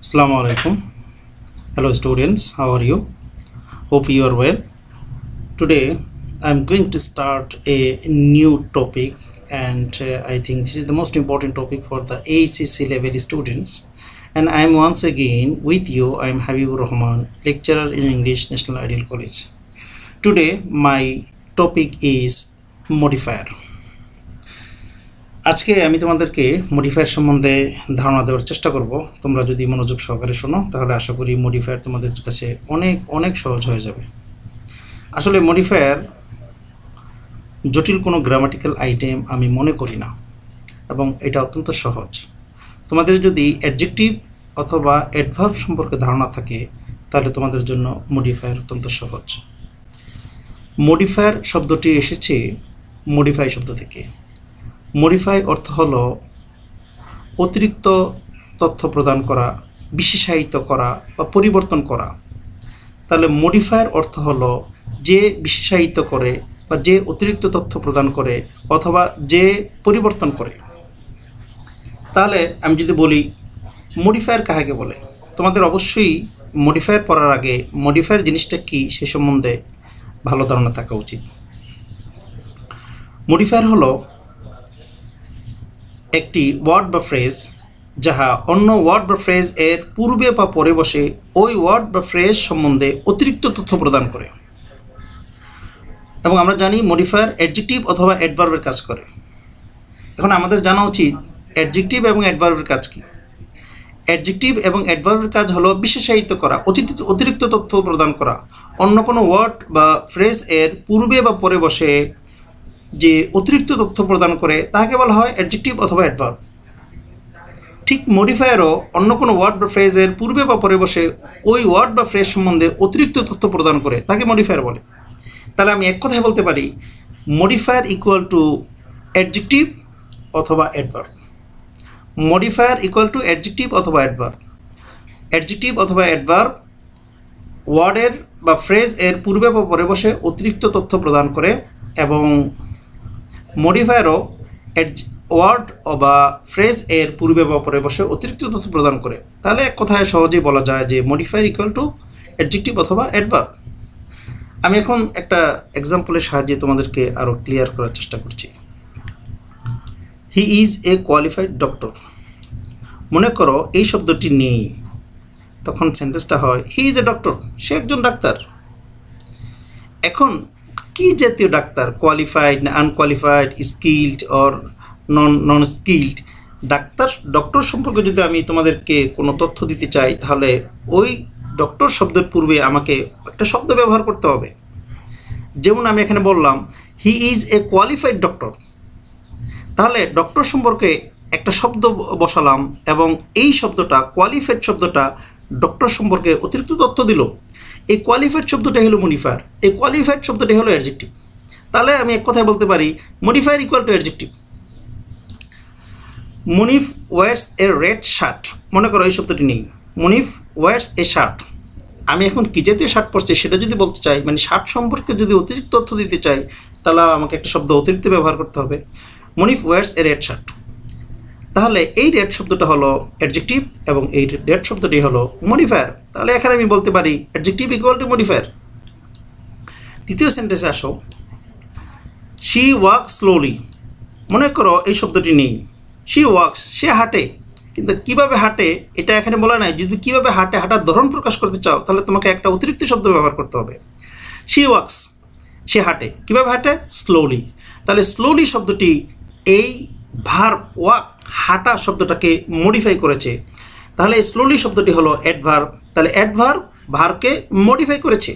Assalamu alaikum. Hello students, how are you? Hope you are well. Today I'm going to start a new topic, and I think this is the most important topic for the ACC level students. And I'm once again with you. I'm Habibur Rahman, lecturer in English, National Ideal College. Today my topic is modifier. আজকে আমি তোমাদেরকে modifier সম্বন্ধে ধারণা দেওয়ার চেষ্টা করব। তোমরা যদি মনোযোগ সহকারে শোনো তাহলে আশা করি মডিফায়ার তোমাদের কাছে অনেক সহজ হয়ে যাবে। আসলে মডিফায়ার জটিল কোনো গ্রামাটিক্যাল আইটেম আমি মনে করি না, এবং এটা অত্যন্ত সহজ। তোমাদের যদি অ্যাডজেক্টিভ অথবা অ্যাডভার্ব সম্পর্কে ধারণা থাকে তাহলে তোমাদের জন্য মডিফায়ার অত্যন্ত সহজ। মডিফায়ার শব্দটি এসেছে মডিফাই শব্দ থেকে। মডিফাই অর্থ হলো অতিরিক্ত তথ্য প্রদান করা, বিশেষায়িত করা বা পরিবর্তন করা। তাহলে মডিফায়ার অর্থ হলো যে বিশেষায়িত করে বা যে অতিরিক্ত তথ্য প্রদান করে অথবা যে পরিবর্তন করে। তাহলে আমি যদি বলি মডিফায়ার কাকে বলে, তোমাদের অবশ্যই মডিফায়ার পড়ার আগে মডিফায়ার জিনিসটা কি সে সম্বন্ধে ভালো ধারণা থাকা উচিত। মডিফায়ার হলো একটি ওয়ার্ড বা ফ্রেজ যাহা অন্য ওয়ার্ড বা ফ্রেজ এর পূর্বে বা পরে বসে ওই ওয়ার্ড বা ফ্রেজ সম্বন্ধে অতিরিক্ত তথ্য প্রদান করে। এবং আমরা জানি মডিফায়ার অ্যাডজেক্টিভ অথবা অ্যাডভার্বের কাজ করে। এখন আমাদের জানা উচিত অ্যাডজেক্টিভ এবং অ্যাডভার্বের কাজ কি। অ্যাডজেক্টিভ এবং অ্যাডভার্বের কাজ হলো বিশেষায়িত করা, অতিরিক্ত তথ্য প্রদান করা। অন্য কোনো ওয়ার্ড বা ফ্রেজ এর পূর্বে বা পরে বসে যে অতিরিক্ত তথ্য প্রদান করে তাকে বলা হয় অ্যাডজেক্টিভ অথবা অ্যাডভার্ব। ঠিক মডিফায়ারও অন্য কোনো ওয়ার্ড বা ফ্রেজের পূর্বে বা পরে বসে ওই ওয়ার্ড বা ফ্রেজ সম্বন্ধে অতিরিক্ত তথ্য প্রদান করে তাকে মডিফায়ার বলে। তাহলে আমি এক কথায় বলতে পারি মডিফায়ার ইকুয়াল টু অ্যাডজেক্টিভ অথবা adverb. Modifier equal to adjective অথবা অ্যাডভার্ব। অ্যাডজেক্টিভ অথবা অ্যাডভার্ব ওয়ার্ডের বা ফ্রেজ এর পূর্বে বা পরে বসে অতিরিক্ত তথ্য প্রদান করে, এবং মডিফায়ারও ওয়ার্ড বা ফ্রেজ এর পূর্বে বা পরে বসে অতিরিক্ত তথ্য প্রদান করে। তাহলে এক কথায় সহজেই বলা যায় যে মডিফায়ার ইকুয়াল টু অ্যাডজেক্টিভ অথবা অ্যাডভার্ব। আমি এখন একটা এক্সাম্পলের সাহায্যে তোমাদেরকে আরও ক্লিয়ার করার চেষ্টা করছি। He is a qualified doctor. মনে করো এই শব্দটি নেই, তখন সেন্টেন্সটা হয় হি ইজ এ ডক্টর, সে একজন ডাক্তার। এখন কি জাতীয় ডাক্তার, কোয়ালিফাইড না unqualified, skilled or non skilled? Doctor সম্পর্কে যদি আমি তোমাদেরকে কোনো তথ্য দিতে চাই তাহলে ওই ডক্টর শব্দের পূর্বে আমাকে একটা শব্দ ব্যবহার করতে হবে। যেমন আমি এখানে বললাম he is a qualified doctor, তাহলে ডক্টর সম্পর্কে একটা শব্দ বসালাম এবং এই শব্দটা কোয়ালিফাইড শব্দটা ডক্টর সম্পর্কে অতিরিক্ত তথ্য দিল। এই কোয়ালিফাইড শব্দটা হলো মডিফায়ার, এই কোয়ালিফাইড শব্দটা হলো অ্যাডজেক্টিভ। তাহলে আমি এক কথায় বলতে পারি modifier equal to adjective. Munif wears a red shirt. মনে করো এই শব্দটি নেই, মুনিফ ওয়ার্স এ শার্ট। আমি এখন কী জাতীয় শার্ট পরছি সেটা যদি বলতে চাই, মানে শার্ট সম্পর্কে যদি অতিরিক্ত তথ্য দিতে চাই তাহলে আমাকে একটা শব্দ অতিরিক্ত ব্যবহার করতে হবে, Munif wears a red shirt. তাহলে এই রেড শব্দটা হলো অ্যাডজেক্টিভ এবং এই রেড শব্দটি হলো মডিফায়ার। তাহলে এখানে আমি বলতে পারি অ্যাডজেক্টিভ ইকুয়াল টু মডিফায়ার। দ্বিতীয় সেন্টেন্সে আসো, শি ওয়াক স্লোলি। মনে করো এই শব্দটি নেই, শি ওয়াক্স, সে হাঁটে। কিন্তু কীভাবে হাঁটে এটা এখানে বলা নাই। যদি কীভাবে হাঁটে, হাঁটার ধরন প্রকাশ করতে চাও তাহলে তোমাকে একটা অতিরিক্ত শব্দ ব্যবহার করতে হবে। শি ওয়াক্স, সে হাঁটে। কীভাবে হাঁটে? স্লোলি। তাহলে স্লোলি শব্দটি এই ভার্ব ওয়াক, হাঁটা শব্দটাকে মডিফাই করেছে। তাহলে স্লোলি শব্দটি হলো অ্যাডভার্ব। তাহলে অ্যাডভার্ব ভার্বকে মডিফাই করেছে।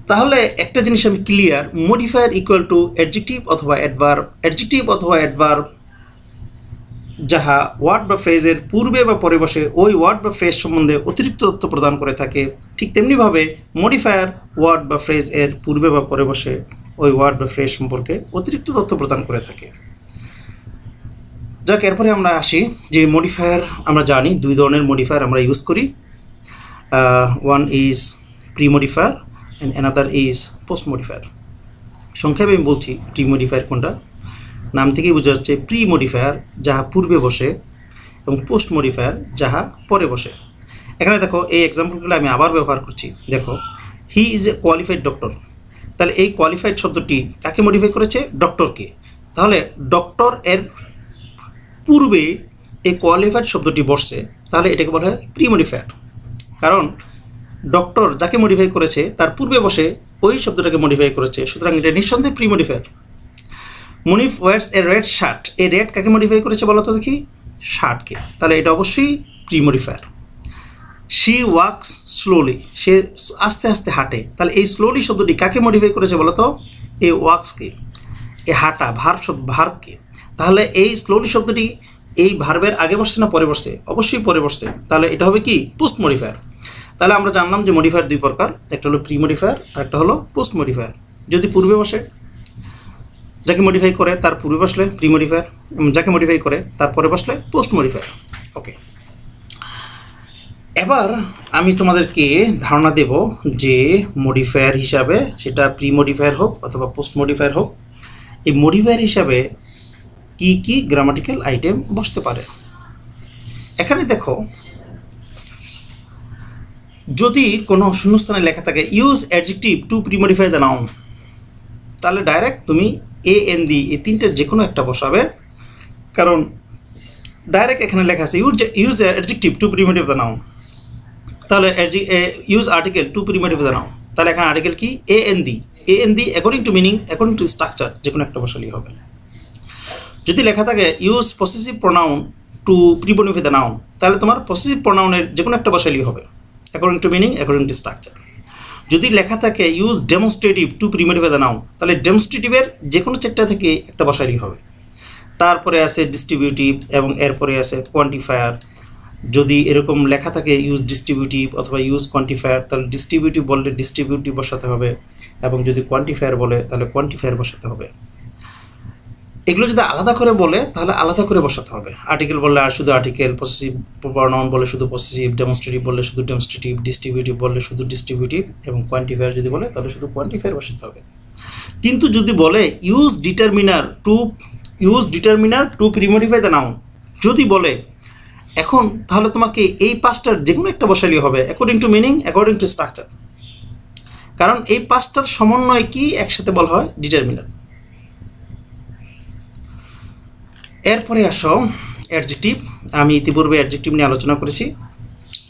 তাহলে একটা জিনিস আমি clear, modifier equal to adjective অথবা অ্যাডভার্ব। অ্যাডজেক্টিভ অথবা অ্যাডভার্ব যাহা ওয়ার্ড বা ফ্রেজের পূর্বে বা পরে বসে ওই ওয়ার্ড বা ফ্রেজ সম্বন্ধে অতিরিক্ত তথ্য প্রদান করে থাকে। ঠিক তেমনিভাবে মডিফায়ার ওয়ার্ড বা ফ্রেজ এর পূর্বে বা পরে বসে ওই ওয়ার্ড বা ফ্রেজ সম্পর্কে অতিরিক্ত তথ্য প্রদান করে থাকে। যাক, এরপরে আমরা আসি যে মডিফায়ার আমরা জানি দুই ধরনের মডিফায়ার আমরা ইউজ করি। One is pre modifier and another is post modifier. সংক্ষেপে আমি বলছি প্রি মডিফায়ার কোনটা। নাম থেকেই বোঝা যাচ্ছে প্রি মডিফায়ার যাহা পূর্বে বসে এবং পোস্ট মডিফায়ার যাহা পরে বসে। এখানে দেখো এই এক্সাম্পলগুলো আমি আবার ব্যবহার করছি। দেখো, he is a qualified doctor, তাহলে এই কোয়ালিফাইড শব্দটি কাকে মডিফাই করেছে? ডক্টরকে। তাহলে ডক্টর এর পূর্বে এই কোয়ালিফাইড শব্দটি বসছে, তাহলে এটাকে বলা হয় প্রি মডিফায়ার। কারণ ডক্টর যাকে মডিফাই করেছে তার পূর্বে বসে ওই শব্দটাকে মডিফাই করেছে, সুতরাং এটা নিঃসন্দেহে pre modifier. Munif wears a red shirt, এই রেড কাকে মডিফাই করেছে বলো তো দেখি? শার্টকে, তাহলে এটা অবশ্যই pre modifier. She walks slowly, সে আস্তে আস্তে হাঁটে, তাহলে এই স্লোলি শব্দটি কাকে মডিফাই করেছে বলো তো? এ ওয়াক্সকে, এ হাঁটা ভার্বকে। তাহলে এই স্লোলি শব্দটি এই ভার্বের আগে বসছে না পরে বসছে? অবশ্যই পরে বসছে, তাহলে এটা হবে কি? Post modifier. তাহলে আমরা জানলাম যে মডিফায়ার দুই প্রকার, একটা হলো প্রি মডিফায়ার আর একটা হলো পোস্ট মডিফায়ার। যদি পূর্বে বসে, যাকে মডিফাই করে তার পূর্বে বসলে প্রি মডিফায়ার, যাকে মডিফাই করে তারপরে বসলে পোস্ট মডিফায়ার। ওকে, এবার আমি তোমাদেরকে ধারণা দেব যে মডিফায়ার হিসাবে, সেটা প্রি মডিফায়ার হোক অথবা পোস্ট মডিফায়ার হোক, এই মডিফায়ার হিসাবে কি কি গ্রামাটিক্যাল আইটেম বসতে পারে। এখানে দেখো, যদি কোনো শূন্যস্থানে লেখা থাকে use adjective to pre modify the noun, তাহলে ডাইরেক্ট তুমি এ এন ডি এই তিনটের যে কোনো একটা বসাবে, কারণ ডাইরেক্ট এখানে লেখা আছে use adjective to pre modify the noun. তাহলে use article to pre modify the noun, তাহলে এখানে আর্টিকেল কি? A an the according to meaning, according to structure, যে কোনো একটা বসালেই হবে। যদি লেখা থাকে use possessive pronoun to pre modify the noun, তাহলে তোমার পসেসিভ প্রোনাউনের যে কোনো একটা বসালেই হবে, according to meaning, according to structure. যদি লেখা থাকে use demonstrative to pre modify the noun, তাহলে ডেমনস্ট্রেটিভের যে কোনো চারটা থেকে একটা বসালেই হবে। তারপরে আছে ডিস্ট্রিবিউটিভ এবং এরপরে আছে কোয়ান্টিফায়ার। যদি এরকম লেখা থাকে ইউজ ডিস্ট্রিবিউটিভ অথবা ইউজ কোয়ান্টিফায়ার, তাহলে ডিস্ট্রিবিউটিভ বললে ডিস্ট্রিবিউটিভ বসাতে হবে, এবং যদি কোয়ান্টিফায়ার বলে তাহলে কোয়ান্টিফায়ার বসাতে হবে। এগুলো যদি আলাদা করে বলে তাহলে আলাদা করে বসাতে হবে। আর্টিকেল বললে আর শুধু আর্টিকেল, পসেসিভ প্রোনাউন বলে শুধু পসেসিভ, ডেমনস্ট্রেটিভ বললে শুধু ডেমনস্ট্রেটিভ, ডিস্ট্রিবিউটিভ বললে শুধু ডিস্ট্রিবিউটিভ, এবং কোয়ান্টিফায়ার যদি বলে তাহলে শুধু কোয়ান্টিফায়ার বসাতে হবে। কিন্তু যদি বলে use determiner two pre modify the noun, যদি বলে এখন, তাহলে তোমাকে এই পাঁচটার যে কোনো একটা বসালেই হবে, according to meaning, according to structure. কারণ এই পাঁচটার সমন্বয় কি একসাথে বলা হয়? ডিটারমিনার। এরপরে আসো অ্যাডজেক্টিভ। আমি ইতিপূর্বে অ্যাডজেক্টিভ নিয়ে আলোচনা করেছি।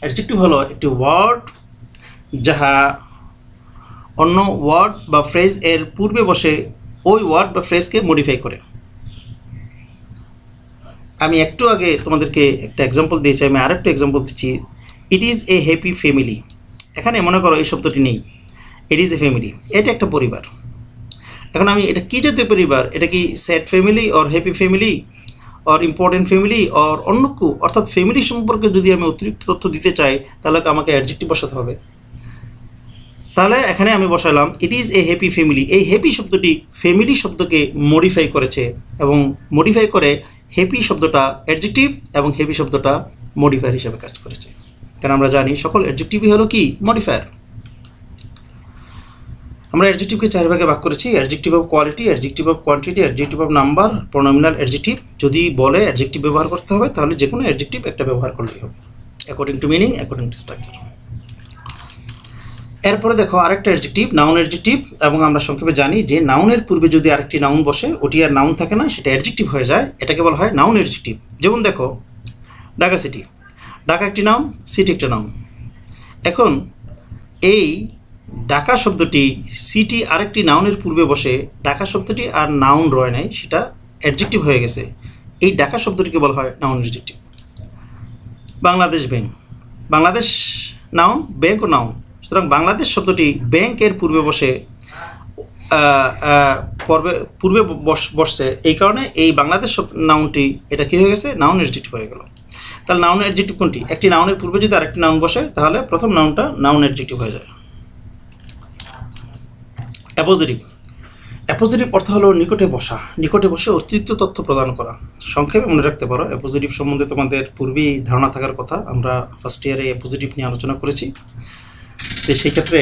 অ্যাডজেক্টিভ হলো একটি ওয়ার্ড যাহা অন্য ওয়ার্ড বা ফ্রেজ এর পূর্বে বসে ওই ওয়ার্ড বা ফ্রেজকে মডিফাই করে। আমি একটু আগে তোমাদেরকে একটা এক্সাম্পল দিয়েছি, আমি আরেকটা এক্সাম্পল দিচ্ছি। It is a happy family. এখানে মনে করো এই শব্দটি নেই, ইট ইজ এ ফ্যামিলি, এটা একটা পরিবার। এখন আমি এটা কী জাতীয় পরিবার? এটা কি sad family or happy family or important family or অন্য কেউ? অর্থাৎ ফ্যামিলি সম্পর্কে যদি আমি অতিরিক্ত তথ্য দিতে চাই তাহলে আমাকে অ্যাডজেক্টিভ বসাতে হবে। তাহলে এখানে আমি বসালাম it is a happy family. এই হ্যাপি শব্দটি ফ্যামিলি শব্দকে মডিফাই করেছে, এবং মডিফাই করে হ্যাপি শব্দটা অ্যাডজেক্টিভ এবং হ্যাপি শব্দটা মডিফায়ার হিসেবে কাজ করেছে। কারণ আমরা জানি সকল অ্যাডজেক্টিভই হলো কি? মডিফায়ার। আমরা অ্যাডজেক্টিভকে চার ভাগে ভাগ করেছি: adjective of quality, adjective of quantity, adjective of number, pronominal adjective. যদি বলে অ্যাডজেক্টিভ ব্যবহার করতে হবে তাহলে যে কোনো অ্যাডজেক্টিভ একটা ব্যবহার করলেই হবে, according to meaning, according to structure. এরপরে দেখো আরেকটা অ্যাডজেক্টিভ, নাউন অ্যাডজেক্টিভ। এবং আমরা সংক্ষেপে জানি যে নাউনের পূর্বে যদি আরেকটি নাউন বসে, ওটি আর নাউন থাকে না, সেটা অ্যাডজেক্টিভ হয়ে যায়, এটাকে বলা হয় নাউন অ্যাডজেক্টিভ। যেমন দেখো ঢাকা সিটি, ঢাকা একটি নাউন, সিটি একটা নাউন। এখন এই ঢাকা শব্দটি সিটি আরেকটি নাউনের পূর্বে বসে ঢাকা শব্দটি আর নাউন রয় নাই, সেটা অ্যাডজেক্টিভ হয়ে গেছে। এই ঢাকা শব্দটিকে বলা হয় noun adjective. Bangladesh bank, Bangladesh noun, ব্যাংকও নাউন, সুতরাং বাংলাদেশ শব্দটি ব্যাংকের পূর্বে বসে পূর্বে বসছে, এই কারণে এই বাংলাদেশ নাউনটি এটা কী হয়ে গেছে? নাউন অ্যাডজেক্টিভ হয়ে গেল। তাহলে নাউন অ্যাডজেক্টিভ কোনটি? একটি নাউনের পূর্বে যদি আরেকটি নাউন বসে তাহলে প্রথম নাউনটা নাউন অ্যাডজেক্টিভ হয়ে যায়। অ্যাপোজিটিভ, অ্যাপোজিটিভ অর্থ হলো নিকটে বসা, নিকটে বসে অতিরিক্ত তথ্য প্রদান করা। সংক্ষেপে মনে রাখতে পারো, অ্যাপোজিটিভ সম্বন্ধে তোমাদের পূর্বেই ধারণা থাকার কথা। আমরা ফার্স্ট ইয়ারে অ্যাপোজিটিভ নিয়ে আলোচনা করেছি। তো সেই ক্ষেত্রে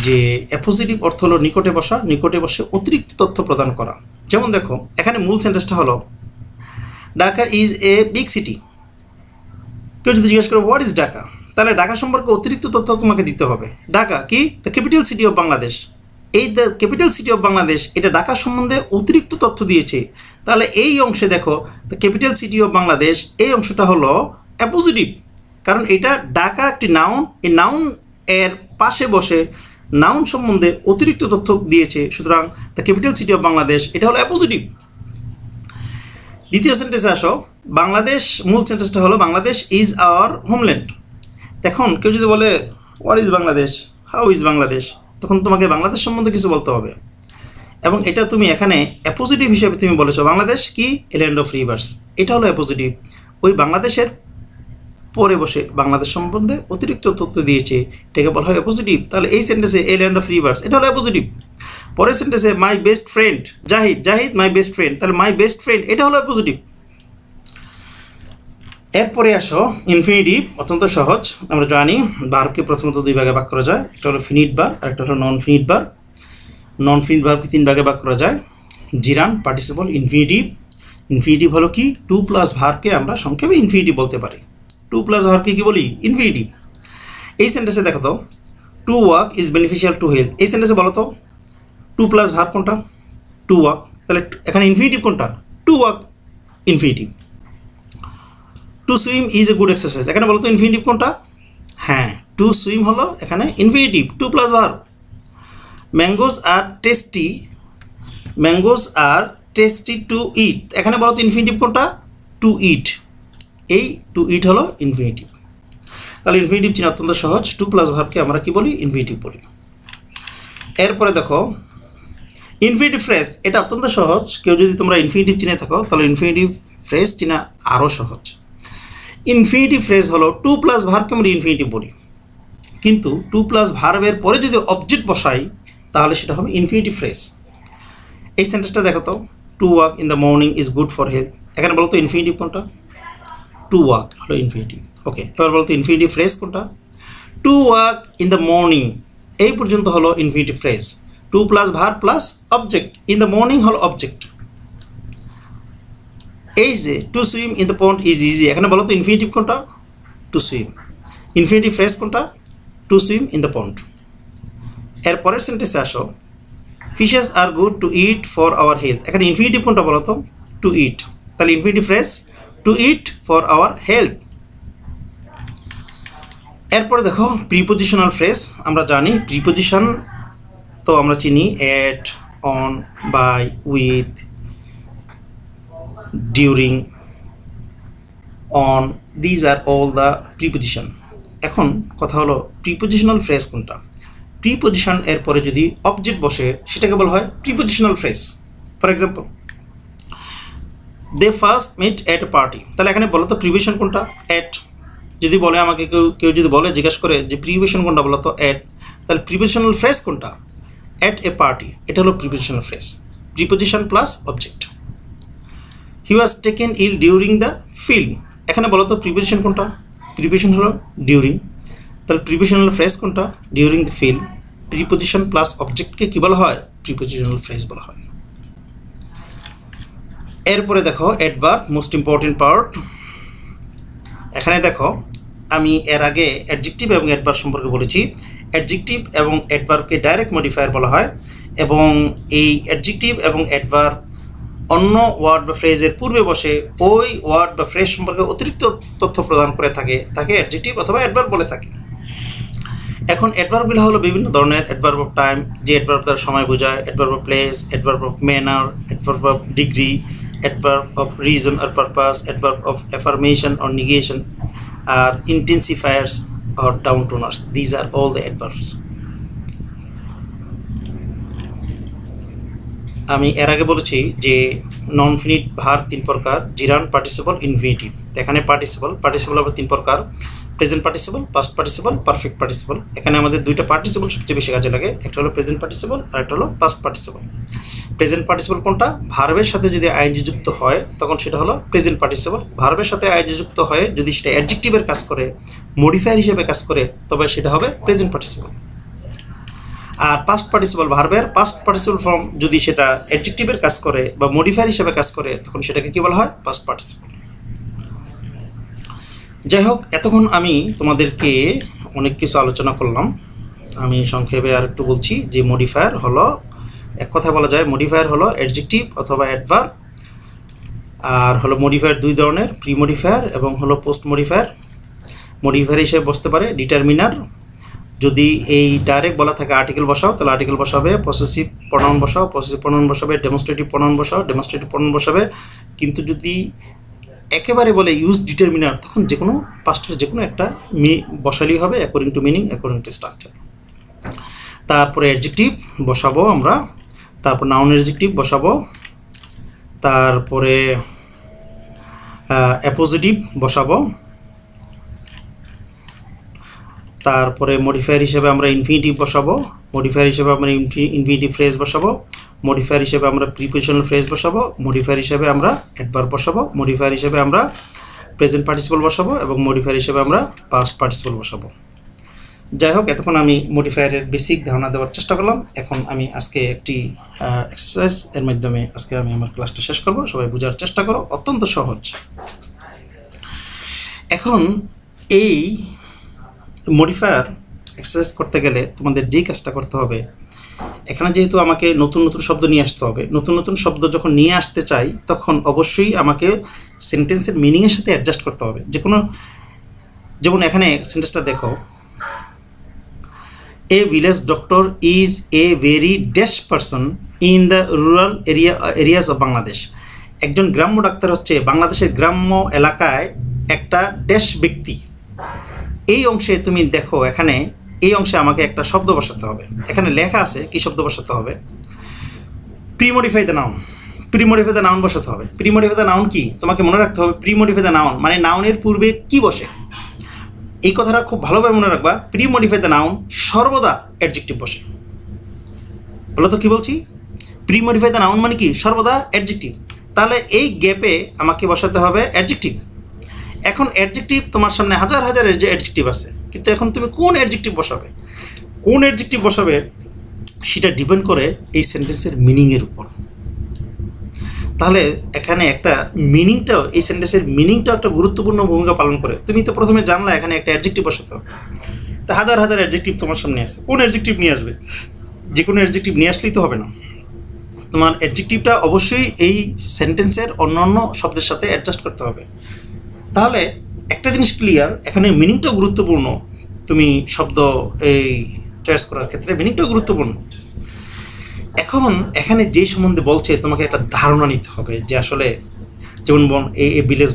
যে অ্যাপোজিটিভ অর্থ হলো নিকটে বসা, নিকটে বসে অতিরিক্ত তথ্য প্রদান করা। যেমন দেখো এখানে মূল সেন্টেন্সটা হলো Dhaka is a big city, কেউ যদি জিজ্ঞেস করে হোয়াট ইজ ঢাকা, তাহলে ঢাকা সম্পর্কে অতিরিক্ত তথ্য তোমাকে দিতে হবে। ঢাকা কি? The capital city of Bangladesh. এই the capital city of Bangladesh এটা ঢাকা সম্বন্ধে অতিরিক্ত তথ্য দিয়েছে। তাহলে এই অংশে দেখো the capital city of Bangladesh, এই অংশটা হলো অ্যাপোজিটিভ, কারণ এটা ঢাকা একটি নাউন, এই নাউন এর পাশে বসে নাউন সম্বন্ধে অতিরিক্ত তথ্য দিয়েছে, সুতরাং the capital city of Bangladesh এটা হলো অ্যাপোজিটিভ। দ্বিতীয় সেন্টেন্সে আসো, বাংলাদেশ, মূল সেন্টেন্সটা হলো বাংলাদেশ ইজ আওয়ার হোমল্যান্ড। এখন কেউ যদি বলে what is Bangladesh, how is Bangladesh, তখন তোমাকে বাংলাদেশ সম্বন্ধে কিছু বলতে হবে, এবং এটা তুমি এখানে অ্যাপোজিটিভ হিসেবে তুমি বলেছো বাংলাদেশ কি? এ ল্যান্ড অফ রিভার্স, এটা হলো অ্যাপোজিটিভ। ওই বাংলাদেশের পরে বসে বাংলাদেশ সম্বন্ধে অতিরিক্ত তথ্য দিয়েছে, এটাকে বলা হয় অ্যাপোজিটিভ। তাহলে এই সেন্টেন্সে এ ল্যান্ড অফ রিভার্স এটা হলো অ্যাপোজিটিভ। পরের সেন্টেন্সে my best friend Zahid, Zahid my best friend, তাহলে মাই বেস্ট ফ্রেন্ড এটা হলো অ্যাপোজিটিভ। এরপরে আসো ইনফিনিটিভ, অত্যন্ত সহজ। আমরা জানি ভার্বকে প্রথমত দুই ভাগে ভাগ করা যায়, একটা হলো ফিনিট ভার্ব আর একটা হলো নন ফিনিট ভার্ব। নন ফিনিট ভার্বকে তিন ভাগে ভাগ করা যায়, জিরান, পার্টিসিপল, ইনফিনিটিভ। ইনফিনিটিভ হলো কি? টু প্লাস ভার্বকে আমরা সংক্ষেপে ইনফিনিটিভ বলতে পারি। টু প্লাস ভার্বকে কি বলি? ইনফিনিটিভ। এই সেন্টেন্সে দেখো তো, to work is beneficial to health, এই সেন্টেন্সে বলো তো টু প্লাস ভার্ব কোনটা? To work. তাহলে এখানে ইনফিনিটিভ কোনটা? To work infinitive. To swim is a good exercise, এখানে বলো তো ইনফিনিটিভ কোনটা? হ্যাঁ, টু সুইম হলো এখানে infinitive, to plus verb. Mangoes are tasty, mangoes are tasty to eat, এখানে বলো তো ইনফিনিটিভ কোনটা? টু ইট, এই টু ইট হলো ইনফিনিটিভ। তাহলে ইনফিনিটিভ চিহ্ন অত্যন্ত সহজ, টু প্লাস ভার্বকে আমরা কি বলি? ইনফিনিটিভ বলি। এরপরে দেখো ইনফিনিটিভ ফ্রেজ, এটা অত্যন্ত সহজ। কেউ যদি তোমরা ইনফিনিটিভ চিনে থাকো তাহলে ইনফিনিটিভ ফ্রেজ চিনা আরও সহজ। ইনফিনিটিভ ফ্রেজ হলো টু প্লাস ভার্বকে আমরা ইনফিনিটিভ বলি, কিন্তু টু প্লাস ভার্বের পরে যদি অবজেক্ট বসাই তাহলে সেটা হবে ইনফিনিটিভ ফ্রেজ। এই সেন্টেন্সটা দেখো তো, to walk in the morning is good for health, এখানে বলো তো ইনফিনিটিভ কোনটা? টু ওয়াক হলো ইনফিনিটিভ। ওকে, এবার বলতো ইনফিনিটিভ ফ্রেজ কোনটা? To walk in the morning, এই পর্যন্ত হলো infinitive phrase. To plus verb plus object, in the morning হলো অবজেক্ট। এই যে to swim in the pond is easy, এখানে বলো তো ইনফিনিটিভ কোনটা? To swim. ইনফিনিটিভ ফ্রেজ কোনটা? To swim in the pond. এরপরের সেন্টেন্সে আসো, fishes are good to eat for our health, এখানে ইনফিনিটিভ কোনটা বলো তো? To eat. তাহলে infinitive phrase to eat for our health. এরপরে দেখো প্রিপোজিশনাল ফ্রেজ, আমরা জানি প্রিপোজিশন তো আমরা চিনি at, on, by, with, during, on, these are all the preposition. এখন কথা হলো প্রিপোজিশনাল ফ্রেজ কোনটা? প্রিপোজিশন এর পরে যদি অবজেক্ট বসে সেটাকে বলা হয় prepositional phrase. For example, they first meet at a party, তাহলে এখানে বলো তো প্রিপোজিশন কোনটা? এট। যদি বলে আমাকে কেউ যদি বলে জিজ্ঞাসা করে যে প্রিপোজিশন কোনটা, বলো তো এট। তাহলে প্রিপোজিশনাল ফ্রেজ কোনটা? এট এ পার্টি, এটা হলো prepositional phrase, preposition plus object. He was taken ill during the film, এখানে বলো তো প্রিপোজিশন কোনটা? প্রিপোজিশন হলো ডিউরিং, তাহলে প্রিপোজিশনাল ফ্রেজ কোনটা? During the film. Preposition plus অবজেক্টকে কী বলা হয়? প্রিপোজিশনাল ফ্রেজ বলা হয়। এরপরে দেখো অ্যাডভার্ব, মোস্ট ইম্পর্টেন্ট পার্ট। এখানে দেখো আমি এর আগে অ্যাডজেক্টিভ এবং অ্যাডভার্ব সম্পর্কে বলেছি। অ্যাডজেক্টিভ এবং অ্যাডভার্বকে ডাইরেক্ট মডিফায়ার বলা হয়, এবং এই অ্যাডজেক্টিভ এবং অ্যাডভার্ব অন্য ওয়ার্ড বা ফ্রেজের পূর্বে বসে ওই ওয়ার্ড বা ফ্রেজ সম্পর্কে অতিরিক্ত তথ্য প্রদান করে থাকে, তাকে অ্যাডজেক্টিভ অথবা অ্যাডভার্ব বলে থাকে। এখন অ্যাডভার্বগুলো হলো বিভিন্ন ধরনের। অ্যাডভার্ব অফ টাইম, যে অ্যাডভার্ব দ্বারা সময় বোঝায়, adverb of place, adverb of manner, adverb of degree, adverb of reason or purpose, adverb of affirmation or negation, are intensifiers or downtoners. These are all the adverbs. আমি এর আগে বলেছি যে নন finite verb তিন প্রকার, জিরান, পার্টিসিপল, ইনফিনিটিভ। এখানে participle আবার তিন প্রকার, present participle, past participle, perfect participle. এখানে আমাদের দুইটা পার্টিসিপল সবচেয়ে বেশি কাজে লাগে, একটা হলো প্রেজেন্ট পার্টিসিপল আর একটা হলো পাস্ট পার্টিসিপল। প্রেজেন্ট পার্টিসিপল কোনটা? ভার্বের সাথে যদি আইএনজি যুক্ত হয় তখন সেটা হলো প্রেজেন্ট পার্টিসিপল। ভার্বের সাথে আইএনজি যুক্ত হয়ে যদি সেটা অ্যাডজেক্টিভের কাজ করে, মডিফায়ার হিসেবে কাজ করে, তবে সেটা হবে প্রেজেন্ট পার্টিসিপল। আর পাস্ট পার্টিসিপল, ভার্বের পাস্ট পার্টিসিপল ফর্ম যদি সেটা অ্যাডজেক্টিভের কাজ করে বা মডিফায়ার হিসেবে কাজ করে তখন সেটাকে কি বলা হয়? Past participle. যাই হোক, এতক্ষণ আমি তোমাদেরকে অনেক কিছু আলোচনা করলাম। আমি সংক্ষেপে আর একটু বলছি যে মডিফায়ার হলো, এক কথা বলা যায় মডিফায়ার হলো অ্যাডজেক্টিভ অথবা অ্যাডভার্ব। আর হলো মডিফায়ার দুই ধরনের, প্রি মডিফায়ার এবং হলো পোস্ট মডিফায়ার। মডিফায়ার হিসেবে বসতে পারে ডিটারমিনার, যদি এই ডাইরেক্ট বলা থাকে আর্টিকেল বসাও তাহলে আর্টিকেল বসাবে, পসেসিভ প্রনাউন বসাও পসেসিভ প্রনাউন বসাবে, ডেমনস্ট্রেটিভ প্রনাউন বসাও ডেমনস্ট্রেটিভ প্রনাউন বসাবে। কিন্তু যদি একেবারে বলে ইউজ ডিটারমিনার, তখন যে কোনো পাঁচটার যে কোনো একটা বসালেই হবে according to meaning, according to structure. তারপরে অ্যাডজেক্টিভ বসাবো আমরা, তারপর নাউন অ্যাডজেক্টিভ বসাবো, তারপরে অ্যাপোজিটিভ বসাবো, তারপরে মডিফায়ার হিসেবে আমরা ইনফিনিটিভ বসাবো, মডিফায়ার হিসেবে আমরা ইনফিনিটিভ ফ্রেজ বসাবো, মডিফায়ার হিসেবে আমরা প্রিপোজিশনাল ফ্রেজ বসাবো, মডিফায়ার হিসেবে আমরা অ্যাডভার্ব বসাবো, মডিফায়ার হিসেবে আমরা প্রেজেন্ট পার্টিসিপল বসাবো এবং মডিফায়ার হিসেবে আমরা পাস্ট পার্টিসিপল বসাবো। যাই হোক, এতক্ষণ আমি মডিফায়ারের বেসিক ধারণা দেওয়ার চেষ্টা করলাম। এখন আমি আজকে একটি এক্সারসাইজ এর মাধ্যমে আজকে আমি আমার ক্লাসটা শেষ করব। সবাই বোঝার চেষ্টা করো, অত্যন্ত সহজ। এখন এই মডিফায়ার এক্সারসাইজ করতে গেলে তোমাদের যেই কাজটা করতে হবে, এখানে যেহেতু আমাকে নতুন নতুন শব্দ নিয়ে আসতে হবে, নতুন নতুন শব্দ যখন নিয়ে আসতে চাই তখন অবশ্যই আমাকে সেন্টেন্সের মিনিংয়ের সাথে অ্যাডজাস্ট করতে হবে। যে কোনো, যেমন এখানে সেন্টেন্সটা দেখো, a village doctor is a very dash person in the rural areas of Bangladesh. একজন গ্রাম্য ডাক্তার হচ্ছে বাংলাদেশের গ্রাম্য এলাকায় একটা ড্যাশ ব্যক্তি। এই অংশে তুমি দেখো, এখানে এই অংশে আমাকে একটা শব্দ বসাতে হবে। এখানে লেখা আছে কি শব্দ বসাতে হবে, premodify the noun. Premodify the noun বসাতে হবে। প্রিমডিফাই দ্য নাউন কি তোমাকে মনে রাখতে হবে। প্রিমডিফাই দ্য নাউন মানে নাউনের পূর্বে কি বসে, এই কথাটা খুব ভালোভাবে মনে রাখবা। প্রিমডিফাই দ্য নাউন সর্বদা অ্যাডজেক্টিভ বসে। বলো তো কি বলছি, প্রিমডিফাই দ্য নাউন মানে কি সর্বদা অ্যাডজেক্টিভ। তাহলে এই গ্যাপে আমাকে বসাতে হবে অ্যাডজেক্টিভ। এখন অ্যাডজেক্টিভ তোমার সামনে হাজার হাজার অ্যাডজেক্টিভ আছে, কিন্তু এখন তুমি কোন অ্যাডজেক্টিভ বসাবে, কোন অ্যাডজেক্টিভ বসাবে সেটা ডিপেন্ড করে এই সেন্টেন্সের মিনিংয়ের উপর। তাহলে এখানে একটা মিনিংটাও, এই সেন্টেন্সের মিনিংটাও একটা গুরুত্বপূর্ণ ভূমিকা পালন করে। তুমি তো প্রথমে জানলা এখানে একটা অ্যাডজেক্টিভ বসাতে হবে, তো হাজার হাজার অ্যাডজেক্টিভ তোমার সামনে আছে, কোন অ্যাডজেক্টিভ নিয়ে আসবে? যে কোনো অ্যাডজেক্টিভ নিয়ে আসলেই তো হবে না, তোমার অ্যাডজেক্টিভটা অবশ্যই এই সেন্টেন্সের অন্য অন্য শব্দের সাথে অ্যাডজাস্ট করতে হবে। তাহলে একটা জিনিস ক্লিয়ার, এখানে মিনিংটাও গুরুত্বপূর্ণ। তুমি শব্দ এই চয়েস করার ক্ষেত্রে মিনিংটাও গুরুত্বপূর্ণ। এখন এখানে যে সম্বন্ধে বলছে তোমাকে একটা ধারণা নিতে হবে যে আসলে, যেমন এই ভিলেজ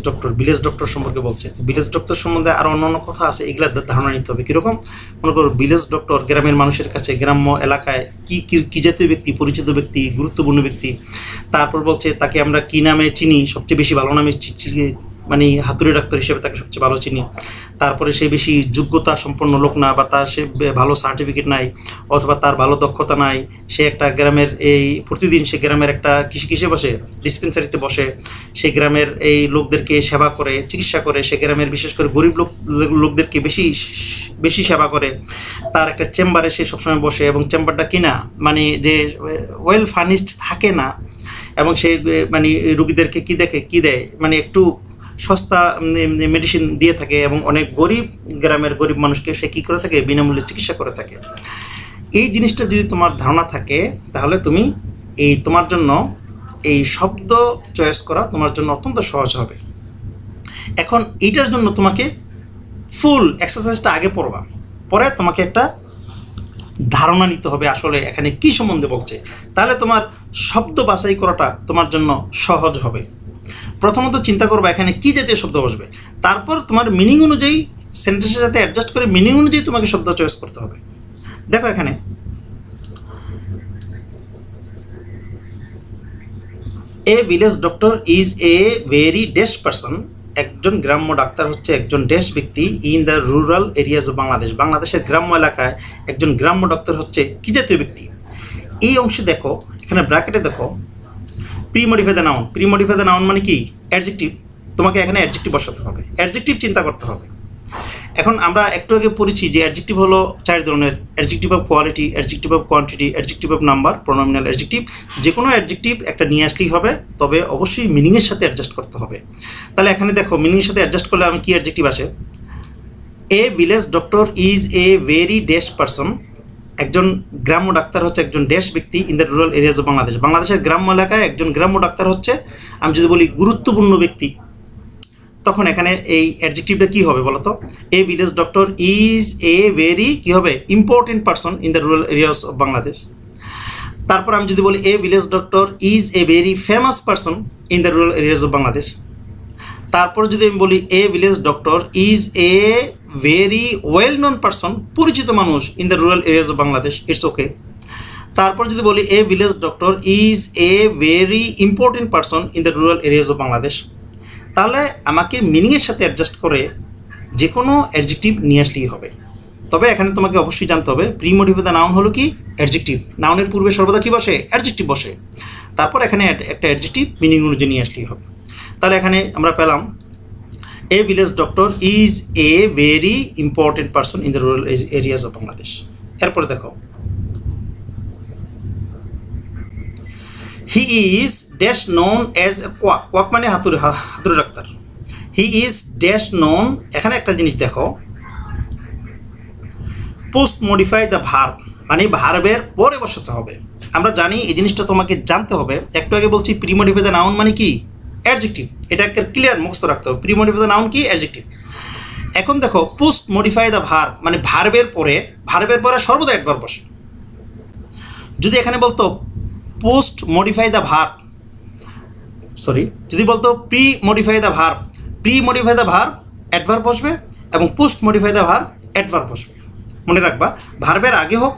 ডক্টর সম্পর্কে বলছে, তো ভিলেজ ডক্টর সম্বন্ধে আরও অন্য কথা আছে, এগুলো ধারণা নিতে হবে। কীরকম, মনে করো ভিলেজ ডক্টর গ্রামের মানুষের কাছে, গ্রাম্য এলাকায় কী জাতীয় ব্যক্তি, পরিচিত ব্যক্তি, গুরুত্বপূর্ণ ব্যক্তি। তারপর বলছে তাকে আমরা কী নামে চিনি, সবচেয়ে বেশি ভালো নামে মানে হাতুড়ি ডাক্তার হিসেবে তাকে সবচেয়ে ভালো চিনি। তারপরে সে বেশি যোগ্যতা সম্পন্ন লোক না, বা তার সে ভালো সার্টিফিকেট নাই, অথবা তার ভালো দক্ষতা নাই। সে একটা গ্রামের এই প্রতিদিন সে গ্রামের একটা কিসে বসে, ডিসপেন্সারিতে বসে, সেই গ্রামের এই লোকদেরকে সেবা করে, চিকিৎসা করে। সে গ্রামের বিশেষ করে গরিব লোকদেরকে বেশি সেবা করে। তার একটা চেম্বারে সে সবসময় বসে, এবং চেম্বারটা কিনা মানে যে ওয়েল ফার্নিশড থাকে না, এবং সে মানে রুগীদেরকে কী দেয় মানে একটু সস্তা মেডিসিন দিয়ে থাকে, এবং অনেক গ্রামের গরিব মানুষকে সে কী করে থাকে, বিনামূল্যে চিকিৎসা করে থাকে। এই জিনিসটা যদি তোমার ধারণা থাকে, তাহলে তুমি তোমার জন্য এই শব্দ চয়েস করা তোমার জন্য অত্যন্ত সহজ হবে। এখন এইটার জন্য তোমাকে ফুল এক্সারসাইজটা আগে পড়বা, পরে তোমাকে একটা ধারণা নিতে হবে আসলে এখানে কি সম্বন্ধে বলছে। তাহলে তোমার শব্দ বাছাই করাটা তোমার জন্য সহজ হবে। প্রথমত চিন্তা করবা এখানে কি জাতীয় শব্দ বসবে, তারপর তোমার মিনিং অনুযায়ী সেন্টেন্সের সাথে অ্যাডজাস্ট করে মিনিং অনুযায়ী তোমাকে শব্দ চয়েস করতে হবে। দেখো এখানে এ village doctor is a very dash person. একজন গ্রাম্য ডাক্তার হচ্ছে একজন ড্যাশ ব্যক্তি in the rural areas of Bangladesh. বাংলাদেশের গ্রাম্য এলাকায় একজন গ্রাম্য ডাক্তার হচ্ছে কি জাতীয় ব্যক্তি। এই অংশে দেখো, এখানে ব্র্যাকেটে দেখো premodify the noun. Premodify the noun মানে কি অ্যাডজেক্টিভ। তোমাকে এখানে অ্যাডজেক্টিভ বসাতে হবে, অ্যাডজেক্টিভ চিন্তা করতে হবে। এখন আমরা একটু আগে পড়েছি যে অ্যাডজেক্টিভ হলো 4 ধরনের: adjective of quality, adjective of quantity, adjective of number, pronominal adjective. যে কোনো অ্যাডজেক্টিভ একটা নিয়ে আসলেই হবে, তবে অবশ্যই মিনিংয়ের সাথে অ্যাডজাস্ট করতে হবে। তাহলে এখানে দেখো মিনিংয়ের সাথে অ্যাডজাস্ট করলে আমি কি অ্যাডজেক্টিভ আসে? এ village doctor is a very dash person. একজন গ্রাম্য ডাক্তার হচ্ছে একজন ড্যাশ ব্যক্তি in the rural areas of Bangladesh. বাংলাদেশের গ্রাম্য এলাকায় একজন গ্রাম্য ডাক্তার হচ্ছে, আমি যদি বলি গুরুত্বপূর্ণ ব্যক্তি, তখন এখানে এই অ্যাডজেক্টিভটা কি হবে বলতো? এ village doctor is a very কি হবে? Important person in the rural areas of Bangladesh. তারপর আমি যদি বলি এ village doctor is a very famous person in the rural areas of Bangladesh. তারপর যদি আমি বলি এ village doctor is a very well known person, পরিচিত মানুষ in the rural areas of Bangladesh, it's okay. তারপর যদি বলি এ village doctor is a very important person in the rural areas of Bangladesh. তাহলে আমাকে মিনিংয়ের সাথে অ্যাডজাস্ট করে যে কোনো অ্যাডজেক্টিভ নিয়ে আসলেই হবে। তবে এখানে তোমাকে অবশ্যই জানতে হবে প্রি মডিফাইড নাউন হলো কি? অ্যাডজেক্টিভ। নাউনের পূর্বে সর্বদা কি বসে? অ্যাডজেক্টিভ বসে। তারপর এখানে একটা অ্যাডজেক্টিভ মিনিং অনুযায়ী নিয়ে আসলেই হবে। তাহলে এখানে আমরা পেলাম a village doctor is a very important person in the rural areas of Bangladesh. এরপরে দেখো he is dash known as a quack. Quack মানে হাতুড়ে ডাক্তার। হি ইজ ড্যাশ নোন, এখানে একটা জিনিস দেখো, পোস্ট মডিফাই দ্য ভার্ব, মানে ভার্বের পরে বসাতে হবে। আমরা জানি এই জিনিসটা তোমাকে জানতে হবে। একটু আগে বলছি প্রি মডিফাই দ্য নাউন মানে কি? অ্যাডজেক্টিভ। এটা একটা ক্লিয়ার মুখস্থ রাখতে হবে। প্রি মডিফাই দ্য নাউন কি? অ্যাডজেক্টিভ। এখন দেখো পোস্ট মডিফাই দ্য ভার্ব মানে ভার্বের পরে সর্বদা অ্যাডভার্ব বসে। যদি এখানে বলতো পোস্ট মডিফাই দ্য ভার্ব, যদি বলতো pre modify the verb, pre modify the verb adverb বসবে এবং post modify the verb adverb বসবে। মনে রাখবা, ভার্বের আগে হোক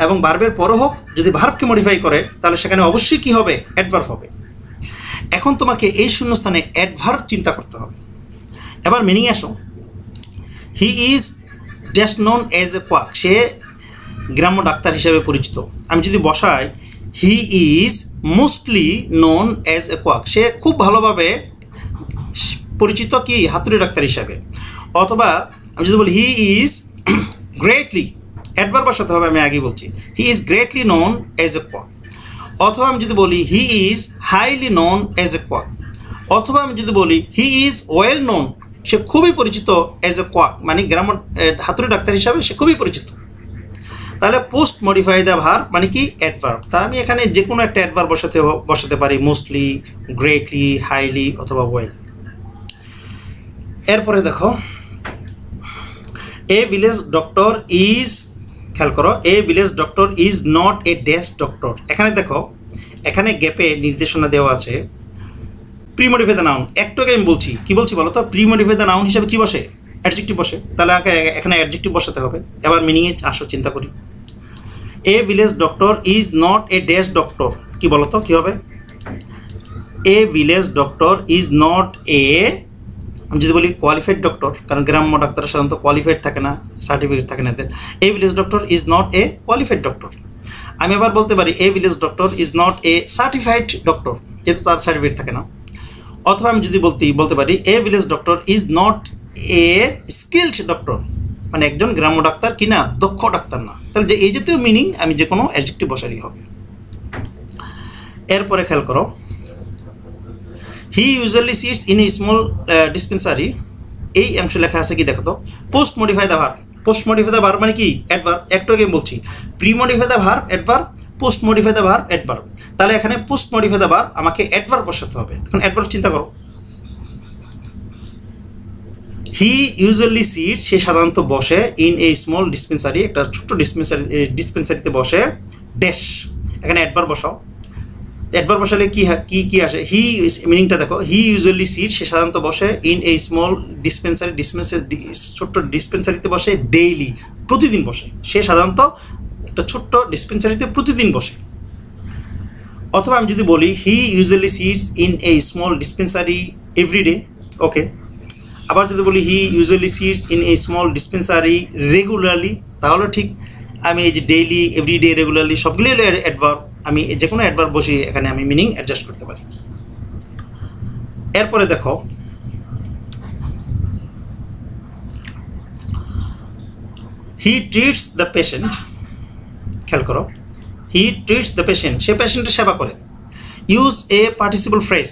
এবং ভার্বের পরে হোক, যদি ভার্বকে মডিফাই করে তাহলে সেখানে অবশ্যই কি হবে? অ্যাডভার্ব হবে। এখন তোমাকে এই শূন্যস্থানে অ্যাডভার্ব চিন্তা করতে হবে। এবার মিনিং আসো। He is dash known as a quack, সে গ্রাম্য ডাক্তার হিসেবে পরিচিত। আমি যদি বসাই he is mostly known as a quack, সে খুব ভালোভাবে পরিচিত কি? হাতুড়ি ডাক্তার হিসাবে। অথবা আমি যদি বলি হি ইজ গ্রেটলি, অ্যাডভার্ব বসাতে হবে, আমি আগে বলছি he is greatly known as a quack. অথবা আমি যদি বলি he is highly known as a quack. অথবা আমি যদি বলি হি ইজ ওয়েল নোন, সে খুবই পরিচিত অ্যাজ এ কোয়াক, মানে গ্রাম্য হাতুড়ি ডাক্তার হিসাবে সে খুবই পরিচিত। তাহলে পোস্ট মডিফাই দ্য ভার্ব মানে কি? অ্যাডভার্ব। তার আমি এখানে যে কোনো একটা অ্যাডভার্ব বসাতে পারি, মোস্টলি, গ্রেটলি, হাইলি অথবা ওয়েল। এরপরে দেখো এ ভিলেজ ডক্টর ইজ, খেয়াল করো, এ village doctor is not a dash doctor. এখানে দেখো, এখানে গ্যাপে নির্দেশনা দেওয়া আছে প্রি মডিফাই দ্য নাউন। একটু আগে আমি বলছি, কি বলছি বলো তো? প্রি মডিফাই দ্য নাউন হিসেবে কি বসে? অ্যাডজেক্টিভ বসে। তাহলে এখানে অ্যাডজেক্টিভ বসাতে হবে। এবার মিনিংয়ে আসো, চিন্তা করি। এ village doctor is not a dash doctor, কি বলো তো? কি হবে? এ ভিলেজ ডক্টর ইজ নট এ, আমি যদি বলি কোয়ালিফাইড ডক্টর, কারণ গ্রাম্য ডাক্তার সাধারণত কোয়ালিফাইড থাকে না, সার্টিফিকেট থাকে না এদের। এ village doctor is not A qualified doctor. আমি আবার বলতে পারি এ village doctor is not A certified doctor, যেহেতু তার সার্টিফিকেট থাকে না। অথবা আমি যদি বলতে পারি এ village doctor is not A skilled doctor, মানে একজন গ্রাম্য ডাক্তার কি না? দক্ষ ডাক্তার না। তাহলে যে এই জাতীয় মিনিং আমি যে কোনো অ্যাডজেক্টিভ বসালেই হবে। এরপরে খেয়াল করো, he usually sits in a small dispensary. এই অংশ লেখা আছে কি দেখো তো? Post modify the verb. Post modify the verb মানে কি? অ্যাডভার্ব। একটু আগে বলছি pre modify the verb adverb, post modify the verb adverb. তাহলে এখানে পোস্ট মডিফাই দ্য ভার্ব আমাকে অ্যাডভার্ব বসাতে হবে। এখন অ্যাডভার্ব চিন্তা করো, হি ইউজুয়ালি সিটস, সে সাধারণত বসে, ইন এ স্মল ডিসপেন্সারি, একটা ছোট্ট ডিসপেন্সারিতে বসে, ড্যাশ। এখানে অ্যাডভার্ব বসাও। অ্যাডভার্ব বসালে কি আসে? হি মিনিংটা দেখো, হি ইউজুয়ালি সিট, সে সাধারণত বসে, ইন এ স্মল ডিসপেন্সারি, ছোট্ট ডিসপেন্সারিতে বসে, ডেইলি, প্রতিদিন বসে। সে সাধারণত একটা ছোট্ট ডিসপেন্সারিতে প্রতিদিন বসে। অথবা আমি যদি বলি he usually sits in a small dispensary everyday, okay. আবার যদি বলি he usually sits in a small dispensary regularly, তাহলে ঠিক আমি এই যে ডেইলি, এভরিডে, রেগুলারলি সবগুলোই হলো অ্যাডভার্ব। আমি যে কোনো অ্যাডভার্ব বসিয়ে এখানে আমি মিনিং অ্যাডজাস্ট করতে পারি। এরপরে দেখো হি ট্রিটস দ্য পেশেন্ট, খেয়াল করো, হি ট্রিটস দ্য পেশেন্ট, সে পেশেন্টের সেবা করে। Use a participle phrase,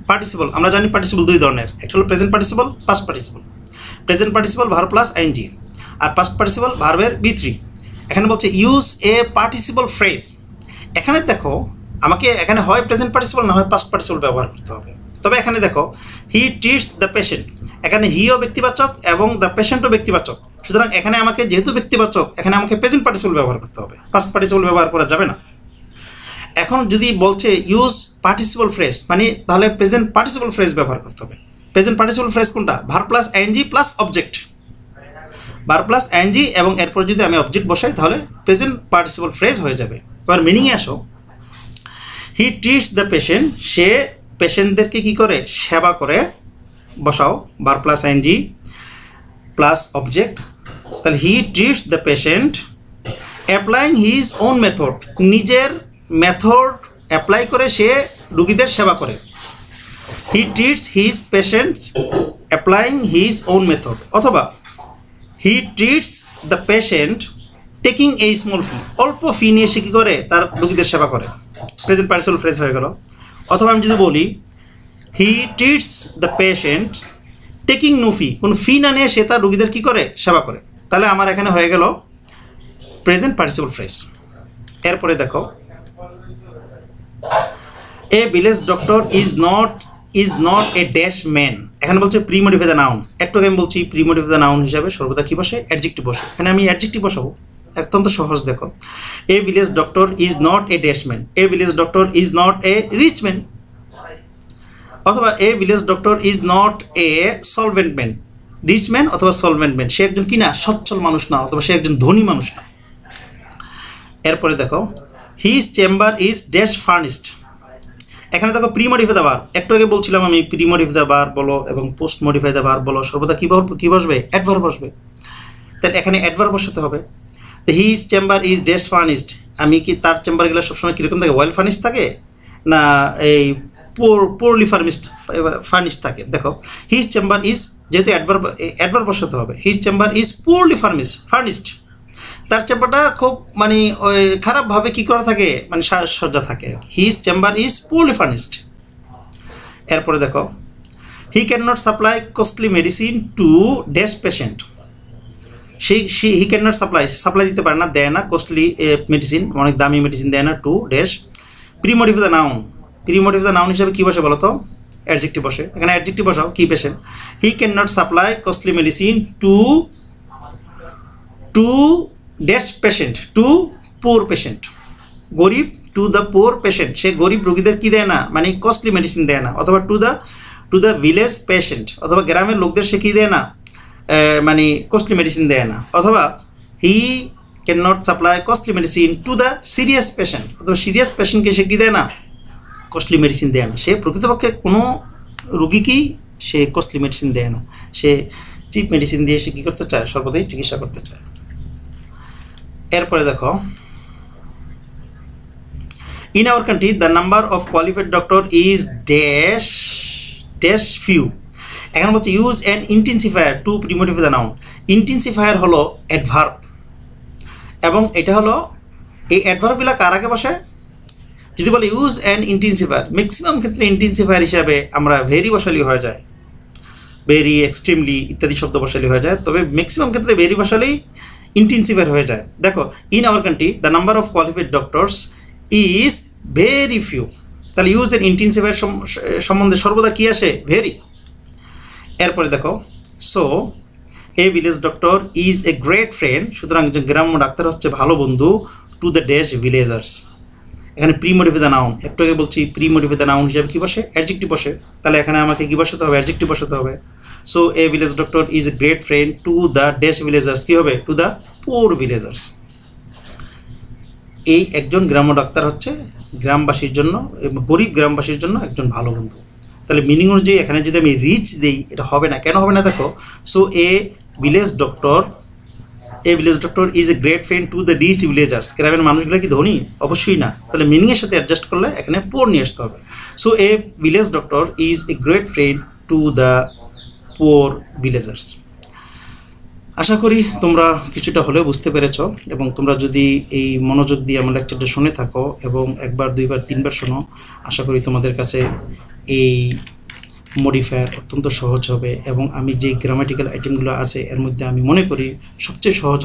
participle আমরা জানি পার্টিসিপল দুই ধরনের, একটা হলো present participle, past participle. Present participle verb plus ING, আর পাস্ট পার্টিসিপল ভার্বের বি3। এখানে বলছে ইউজ এ পার্টিসিপল ফ্রেজ। এখানে দেখো আমাকে এখানে হয় প্রেজেন্ট পার্টিসিপল না হয় পাস্ট পার্টিসিপল ব্যবহার করতে হবে। তবে এখানে দেখো হি ট্রিটস দ্য পেশেন্ট, এখানে হিও ব্যক্তিবাচক এবং দ্য পেশেন্টও ব্যক্তিবাচক, সুতরাং এখানে আমাকে যেহেতু ব্যক্তিবাচক এখানে আমাকে প্রেজেন্ট পার্টিসিপল ব্যবহার করতে হবে, পাস্ট পার্টিসিপল ব্যবহার করা যাবে না। এখন যদি বলছে ইউজ পার্টিসিপল ফ্রেজ মানে তাহলে প্রেজেন্ট পার্টিসিপল ফ্রেজ ব্যবহার করতে হবে। প্রেজেন্ট পার্টিসিপল ফ্রেজ কোনটা? Verb plus ING plus object, verb plus ING এবং এরপর যদি আমি অবজেক্ট বসাই তাহলে প্রেজেন্ট পার্টিসিপল ফ্রেজ হয়ে যাবে। এবার মিনিংয়ে আসো, হি ট্রিটস দ্য পেশেন্ট, সে পেশেন্টদেরকে কি করে? সেবা করে। বসাও verb plus ING plus object, তাহলে he treats the patient applying his own method, নিজের মেথড অ্যাপ্লাই করে সে রুগীদের সেবা করে। He treats his patients applying his own method, অথবা he treats the patient taking a small fee, অল্প fee নিয়ে সে কী করে? তার রুগীদের সেবা করে। প্রেজেন্ট পার্টিসিপল ফ্রেজ হয়ে গেল। অথবা আমি যদি বলি he treats the patient taking no fee, কোনো ফি না নিয়ে সে তার রুগীদের কী করে? সেবা করে। তাহলে আমার এখানে হয়ে গেল প্রেজেন্ট পার্টিসিপল ফ্রেজ। এরপরে দেখো, a village doctor is not a dash man, এখানে বলছে প্রি মডিফাই দ্য নাউন। একটু আগে আমি বলছি প্রি মডিফাই দ্য নাউন হিসাবে সর্বদা কী বসে? অ্যাডজেক্টিভ বসে। এখানে আমি অ্যাডজেক্টিভ বসাবো, অত্যন্ত সহজ। দেখো, a village doctor is not a dash man, a village doctor is not a rich man, অথবা a village doctor is not a solvent man, rich man অথবা সলভেন্ট ম্যান, সে একজন কি না? সচ্ছল মানুষ না, অথবা সে একজন ধনী মানুষ না। এরপরে দেখো, his chamber is dash furnished, এখানে দেখো প্রি মডিফাই দ্য ভার্ব। একটু আগে বলছিলাম আমি প্রি মডিফাই দ্য ভার্ব বলো এবং পোস্ট মডিফাই দ্য ভার্ব বলো সর্বদা কী বসবে? অ্যাডভার্ব বসবে। তাহলে এখানে অ্যাডভার্ব বসাতে হবে। তো his chamber is dash furnished, আমি কি তার চেম্বারগুলো সবসময় কীরকম থাকে? ওয়েল ফার্নিশড থাকে না এই পোরলি ফার্নিশড থাকে? দেখো হিজ চেম্বার ইজ, যেহেতু অ্যাডভার্ব বসাতে হবে, his chamber is poorly furnished, তার চেম্বারটা খুব মানে ওই খারাপভাবে কী করা থাকে? মানে সাজসজ্জা থাকে। His chamber is poorly furnished. এরপরে দেখো, he can not supply costly medicine to dash patient, he can not supply দিতে পারে না, দেয় না কস্টলি মেডিসিন, অনেক দামি মেডিসিন দেয় না, to dash. Pre modify the noun, pre modify the noun হিসাবে কী বসে বলো তো? অ্যাডজেক্টিভ বসে। এখানে অ্যাডজেক্টিভ বসাও, কি patient? He can not supply costly medicine to dash patient, to poor patient, গরিব, টু দ্য পোর পেশেন্ট, সে গরিব রোগীদের কী দেয় না? মানে কস্টলি মেডিসিন দেয় না। অথবা টু দ্য ভিলেজ পেশেন্ট, অথবা গ্রামের লোকদের সে কী দেয় না? মানে কস্টলি মেডিসিন দেয় না। অথবা হি can not supply costly medicine to the serious patient, অথবা সিরিয়াস পেশেন্টকে সে কী দেয় না? কস্টলি মেডিসিন দেয় না। সে প্রকৃতপক্ষে কোনো রুগীকেই সে কস্টলি মেডিসিন দেয় না, সে চিপ মেডিসিন দিয়ে সে কী করতে চায়? সর্বদাই চিকিৎসা করতে চায়। এরপরে দেখো, in our country the number of qualified doctor is dash few, এখানে বলছে use an intensifier two pre modify the noun. Intensifier হলো অ্যাডভার্ব, এবং এটা হলো এই অ্যাডভার্বগুলো কার আগে বসে? যদি বলে ইউজ অ্যান ইন্টেন্সিফায়ার, ম্যাক্সিমাম ক্ষেত্রে ইন্টেন্সিফায়ার হিসাবে আমরা ভেরি বসালি হয়ে যায়, ভেরি, এক্সট্রিমলি ইত্যাদি শব্দ বসালি হয়ে যায়, তবে ম্যাক্সিমাম ক্ষেত্রে ভেরি বসালেই ইন্টেন্সিফায়ার হয়ে যায়। দেখো, in our country the number of qualified doctors is very few, তাহলে ইউজ অ্যান ইন্টেন্সিফায়ার সম্বন্ধে সর্বদা কী আসে? ভেরি। এরপরে দেখো, so a village doctor is a great friend, সুতরাং একজন গ্রাম্য ডাক্তার হচ্ছে ভালো বন্ধু, টু দ্য ড্যাশ ভিলেজার্স। এখানে প্রি মডিফাই দ্য নাউন, একটু আগে বলছি প্রি মডিফাই দ্য নাউন হিসাবে কী বসে? অ্যাডজেক্টিভ বসে। তাহলে এখানে আমাকে কী বসাতে হবে? অ্যাডজেক্টিভ বসাতে হবে। So a village doctor is a great friend to the dash villagers, কী হবে? To the poor villagers. এই একজন গ্রাম্য ডাক্তার হচ্ছে গ্রামবাসীর জন্য, গরিব গ্রামবাসীর জন্য একজন ভালো বন্ধু। তাহলে মিনিং অনুযায়ী এখানে যদি আমি রিচ দিই, এটা হবে না। কেন হবে না? দেখো, so a village doctor is a great friend to the rich villagers, গ্রামের মানুষগুলো কি ধনী? অবশ্যই না। তাহলে মিনিংয়ের সাথে অ্যাডজাস্ট করলে এখানে পোর নিয়ে আসতে হবে। So a village doctor is a great friend to the poor villagers. আশা করি তোমরা কিছুটা হলেও বুঝতে পেরেছ, এবং তোমরা যদি এই মনোযোগ দিয়ে আমার লেকচারটা শুনে থাকো এবং একবার দুইবার তিনবার শোনো, আশা করি তোমাদের কাছে এই মডিফায়ার অত্যন্ত সহজ হবে। এবং আমি যে গ্রামাটিক্যাল আইটেমগুলো আছে এর মধ্যে আমি মনে করি সবচেয়ে সহজ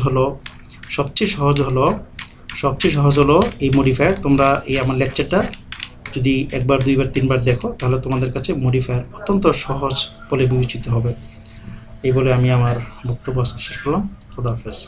হলো এই মডিফায়ার। তোমরা এই আমার লেকচারটা যদি একবার দুইবার তিনবার দেখো তাহলে তোমাদের কাছে মডিফায়ার অত্যন্ত সহজ বলে বিবেচিত হবে। এই বলে আমি আমার বক্তব্য শেষ করলাম। খোদা হাফেজ।